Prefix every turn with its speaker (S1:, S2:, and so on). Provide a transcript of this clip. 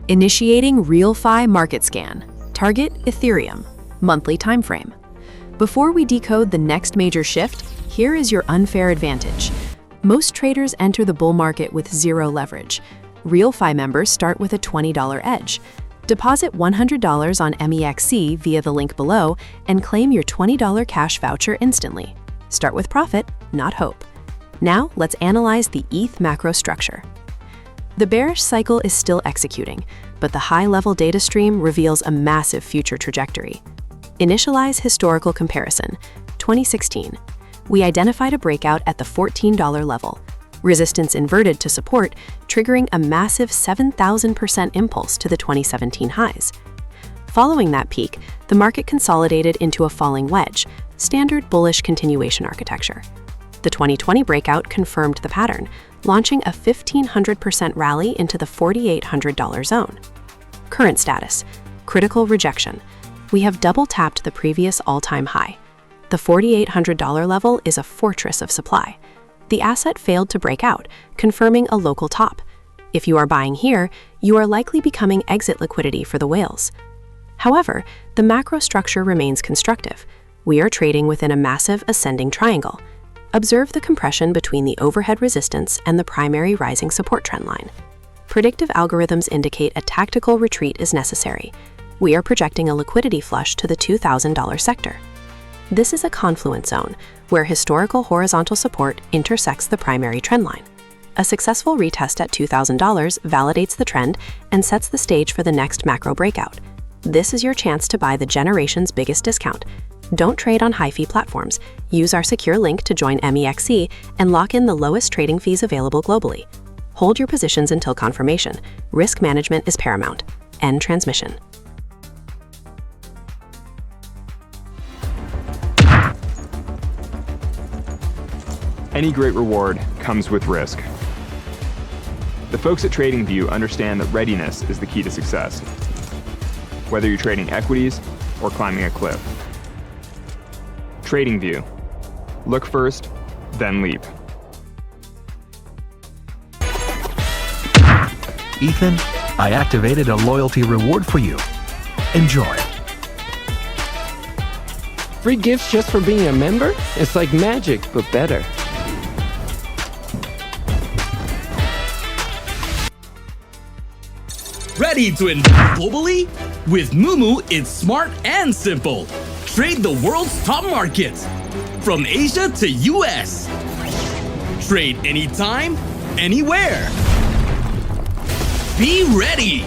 S1: Initiating RealFi market scan. Target Ethereum. Monthly time frame. Before we decode the next major shift, here is your unfair advantage. Most traders enter the bull market with zero leverage. RealFi members start with a $20 edge. Deposit $100 on MEXC via the link below and claim your $20 cash voucher instantly. Start with profit, not hope. Now, let's analyze the ETH macro structure. The bearish cycle is still executing, but the high-level data stream reveals a massive future trajectory. Initialize historical comparison. 2016. We identified a breakout at the $14 level. Resistance inverted to support, triggering a massive 7,000% impulse to the 2017 highs. Following that peak, the market consolidated into a falling wedge, standard bullish continuation architecture. The 2020 breakout confirmed the pattern, launching a 1,500% rally into the $4,800 zone. Current status: critical rejection. We have double-tapped the previous all-time high. The $4,800 level is a fortress of supply. The asset failed to break out, confirming a local top. If you are buying here, you are likely becoming exit liquidity for the whales. However, the macro structure remains constructive. We are trading within a massive ascending triangle. Observe the compression between the overhead resistance and the primary rising support trendline. Predictive algorithms indicate a tactical retreat is necessary. We are projecting a liquidity flush to the $2,000 sector. This is a confluence zone, where historical horizontal support intersects the primary trendline. A successful retest at $2,000 validates the trend and sets the stage for the next macro breakout. This is your chance to buy the generation's biggest discount. Don't trade on high-fee platforms. Use our secure link to join MEXC and lock in the lowest trading fees available globally. Hold your positions until confirmation. Risk management is paramount. End transmission.
S2: Any great reward comes with risk. The folks at TradingView understand that readiness is the key to success, whether you're trading equities or climbing a cliff. TradingView. Look first, then leap.
S3: Ethan, I activated a loyalty reward for you. Enjoy.
S4: Free gifts just for being a member? It's like magic, but better.
S5: Ready to invest globally? With MOOMOO, it's smart and simple. Trade the world's top markets, from Asia to US. Trade anytime, anywhere. Be ready!